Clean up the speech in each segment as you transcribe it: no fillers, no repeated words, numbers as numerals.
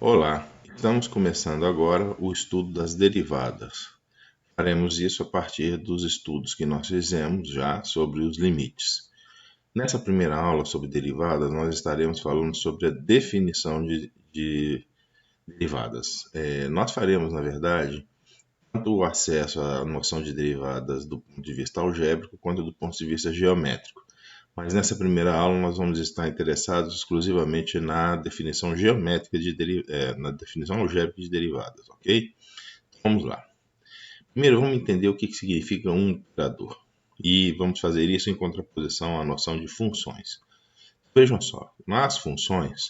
Olá, estamos começando agora o estudo das derivadas. Faremos isso a partir dos estudos que nós fizemos já sobre os limites. Nessa primeira aula sobre derivadas, nós estaremos falando sobre a definição de derivadas. Nós faremos, na verdade, tanto o acesso à noção de derivadas do ponto de vista algébrico quanto do ponto de vista geométrico. Mas nessa primeira aula nós vamos estar interessados exclusivamente na definição geométrica na definição algébrica de derivadas, ok? Vamos lá. Primeiro vamos entender o que significa um operador. E vamos fazer isso em contraposição à noção de funções. Vejam só, nas funções,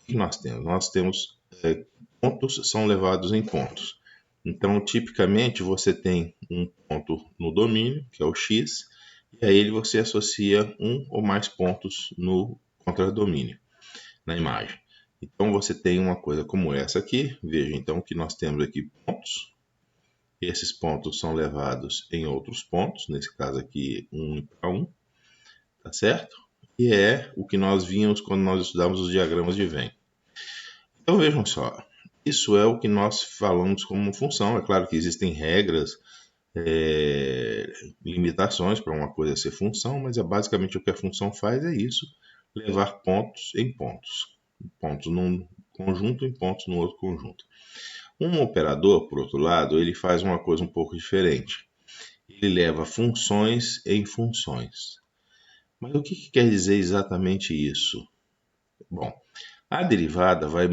o que nós temos? Nós temos pontos são levados em pontos. Então, tipicamente, você tem um ponto no domínio, que é o x, e a ele você associa um ou mais pontos no contradomínio, na imagem. Então, você tem uma coisa como essa aqui. Veja, então, que nós temos aqui pontos. Esses pontos são levados em outros pontos, nesse caso aqui, 1 para 1, tá certo? E é o que nós vimos quando nós estudávamos os diagramas de Venn. Então, vejam só. Isso é o que nós falamos como função. É claro que existem regras, limitações para uma coisa ser função, mas basicamente o que a função faz é isso, levar pontos em pontos. Pontos num conjunto em pontos no outro conjunto. Um operador, por outro lado, ele faz uma coisa um pouco diferente. Ele leva funções em funções. Mas o que quer dizer exatamente isso? Bom, a derivada vai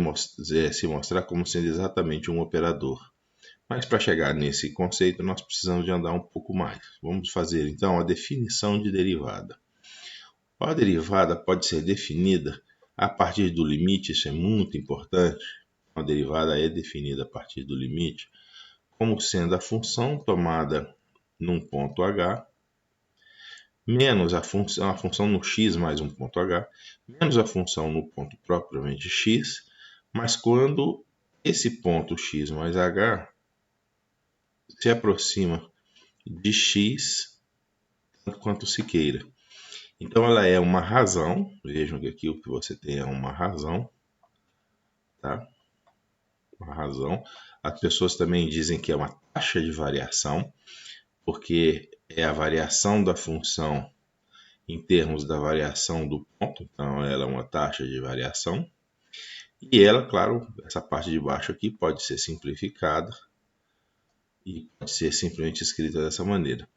se mostrar como sendo exatamente um operador. Mas para chegar nesse conceito, nós precisamos de andar um pouco mais. Vamos fazer então a definição de derivada. A derivada pode ser definida a partir do limite, isso é muito importante. A derivada é definida a partir do limite como sendo a função tomada num ponto h, menos a função no x mais um ponto h, menos a função no ponto propriamente x, mas quando esse ponto x mais h se aproxima de x tanto quanto se queira. Então ela é uma razão, vejam que aqui o que você tem é uma razão, tá? Uma razão. As pessoas também dizem que é uma taxa de variação, porque é a variação da função em termos da variação do ponto, então ela é uma taxa de variação. E ela, claro, essa parte de baixo aqui pode ser simplificada e pode ser simplesmente escrita dessa maneira.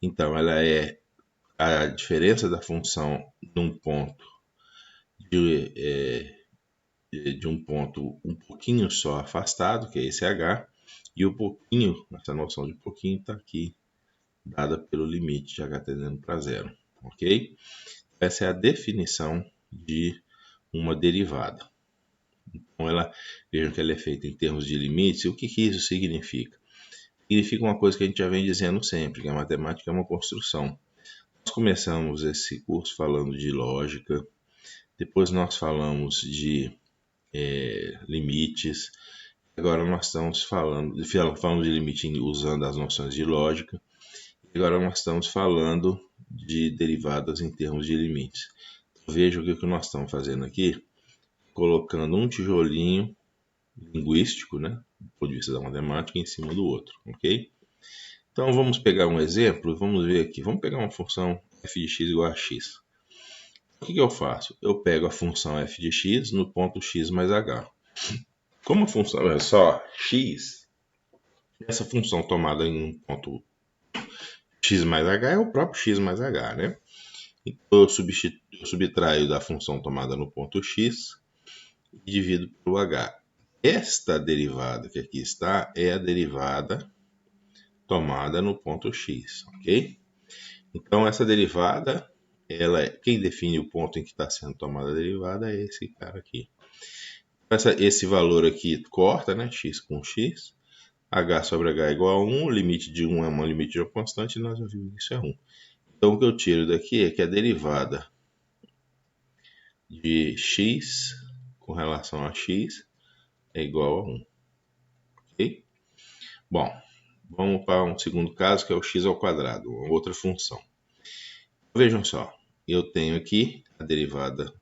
Então ela é a diferença da função num ponto de um ponto um pouquinho só afastado, que é esse h, e o pouquinho, essa noção de pouquinho está aqui, dada pelo limite de h tendendo para zero, ok? Essa é a definição de uma derivada. Então, vejam que ela é feita em termos de limites. E o que isso significa? Significa uma coisa que a gente já vem dizendo sempre, que a matemática é uma construção. Nós começamos esse curso falando de lógica, depois nós falamos de limites, agora nós estamos falando de limite usando as noções de lógica, e agora nós estamos falando de derivadas em termos de limites. Então, veja o que nós estamos fazendo aqui, colocando um tijolinho linguístico, né, do ponto de vista da matemática, em cima do outro, ok? Então vamos pegar um exemplo e vamos ver aqui. Vamos pegar uma função f de x igual a x. O que eu faço? Eu pego a função f de x no ponto x mais h. Como a função é só x, essa função tomada em um ponto x mais h é o próprio x mais h, né? Então eu subtraio da função tomada no ponto x e divido pelo h. Esta derivada que aqui está é a derivada tomada no ponto x, ok? Então essa derivada, quem define o ponto em que está sendo tomada a derivada é esse cara aqui. Esse valor aqui corta, né? X com x. H sobre H é igual a 1. O limite de 1 é um limite de uma constante e nós já vimos que isso é 1. Então o que eu tiro daqui é que a derivada de x com relação a x é igual a 1. Ok? Bom, vamos para um segundo caso que é o x ao quadrado, outra função. Vejam só, eu tenho aqui a derivada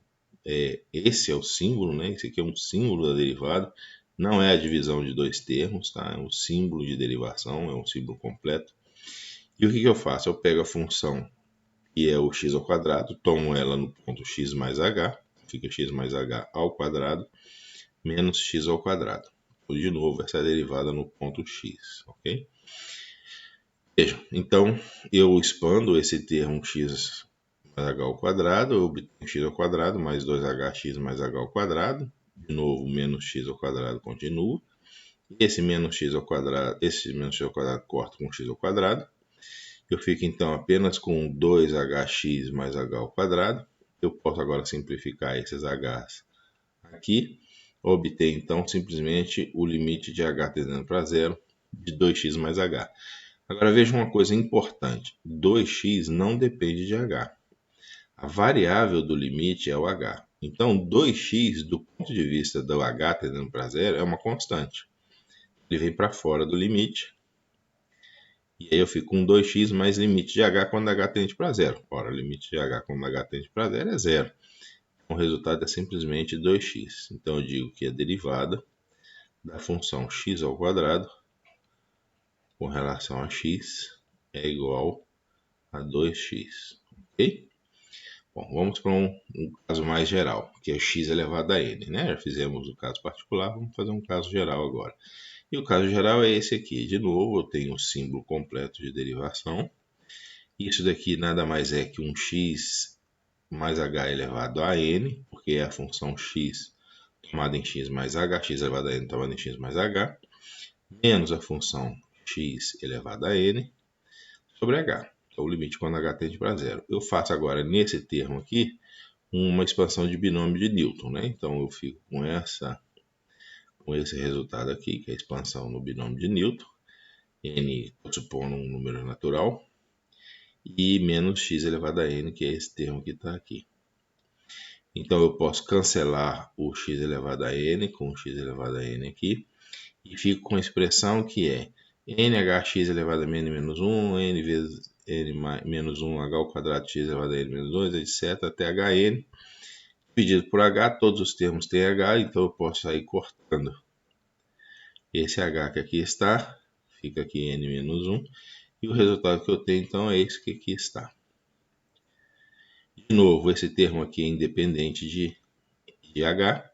esse é o símbolo, né? Esse aqui é um símbolo da derivada, não é a divisão de dois termos, tá? É um símbolo de derivação, é um símbolo completo. E o que eu faço? Eu pego a função que é o x ao quadrado, tomo ela no ponto x mais h, fica x mais h ao quadrado, menos x ao quadrado. De novo, essa é a derivada no ponto x, ok? Veja, então eu expando esse termo x mais h ao quadrado, eu obtenho x ao quadrado mais 2hx mais h ao quadrado, de novo menos x ao quadrado continua, esse menos x ao quadrado corta com x ao quadrado, eu fico então apenas com 2hx mais h ao quadrado, eu posso agora simplificar esses h's aqui, obter então simplesmente o limite de h tendendo para zero de 2x mais h. Agora veja uma coisa importante, 2x não depende de h. A variável do limite é o h. Então 2x do ponto de vista do h tendendo para zero é uma constante. Ele vem para fora do limite. E aí eu fico com 2x mais limite de h quando h tende para zero. Ora, limite de h quando h tende para zero é zero. O resultado é simplesmente 2x. Então eu digo que a derivada da função x ao quadrado com relação a x é igual a 2x. Ok? Bom, vamos para um caso mais geral, que é x elevado a n. Né? Já fizemos o caso particular, vamos fazer um caso geral agora. E o caso geral é esse aqui. De novo, eu tenho o símbolo completo de derivação. Isso daqui nada mais é que um x mais h elevado a n, porque é a função x tomada em x mais h, x elevado a n tomada em x mais h, menos a função x elevado a n sobre h. Então, o limite quando h tende para zero. Eu faço agora, nesse termo aqui, uma expansão de binômio de Newton. Né? Então, eu fico com esse resultado aqui, que é a expansão no binômio de Newton. N, estou supondo um número natural. E menos x elevado a n, que é esse termo que está aqui. Então, eu posso cancelar o x elevado a n com o x elevado a n aqui. E fico com a expressão que é nhx elevado a menos 1, n vezes n menos 1, h ao quadrado x elevado a n menos 2, etc. até hn. Dividido por h, todos os termos têm h, então eu posso sair cortando esse h que aqui está. Fica aqui n menos 1. E o resultado que eu tenho, então, é esse que aqui está. De novo, esse termo aqui é independente de h.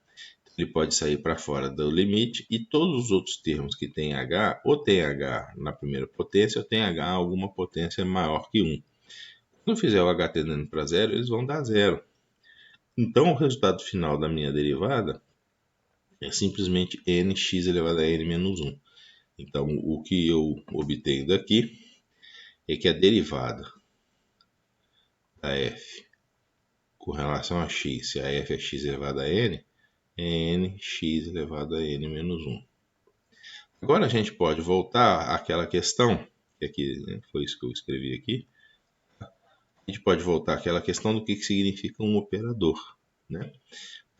Ele pode sair para fora do limite. E todos os outros termos que têm h, ou tem h na primeira potência, ou tem h alguma potência maior que 1. Quando eu fizer o h tendendo para zero, eles vão dar zero. Então, o resultado final da minha derivada é simplesmente nx elevado a n menos 1. Então, o que eu obtenho daqui é que a derivada da f com relação a x, se a f é x elevado a n, é nx elevado a n menos 1. Agora a gente pode voltar àquela questão, que aqui, né, foi isso que eu escrevi aqui. A gente pode voltar àquela questão do que significa um operador. Né?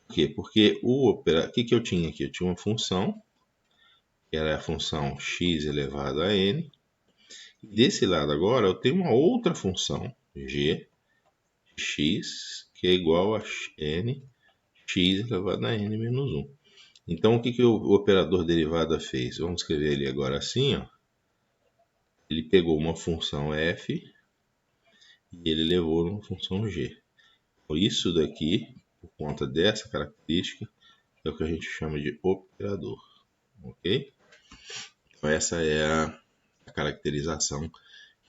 Por quê? Porque o que eu tinha aqui? Eu tinha uma função, que era a função x elevado a n. Desse lado agora eu tenho uma outra função, g, x, que é igual a n, x elevado a n menos 1. Então, o que o operador derivada fez? Vamos escrever ele agora assim. Ó. Ele pegou uma função f e ele levou uma função g. Então, isso daqui, por conta dessa característica, é o que a gente chama de operador. Ok? Então, essa é a caracterização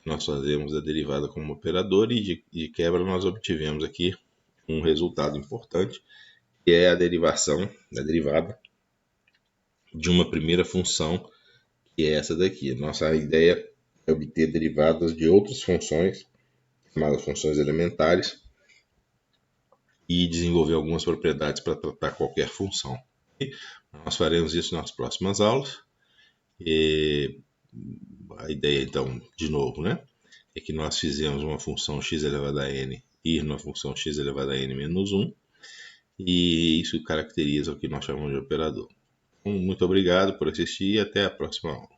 que nós fazemos da derivada como operador e de quebra nós obtivemos aqui um resultado importante, que é a derivação da derivada de uma primeira função, que é essa daqui. Nossa ideia é obter derivadas de outras funções, chamadas funções elementares, e desenvolver algumas propriedades para tratar qualquer função. Nós faremos isso nas próximas aulas. E a ideia, então, de novo, né, é que nós fizemos uma função x elevado a n ir numa função x elevado a n menos 1, e isso caracteriza o que nós chamamos de operador. Muito obrigado por assistir e até a próxima aula.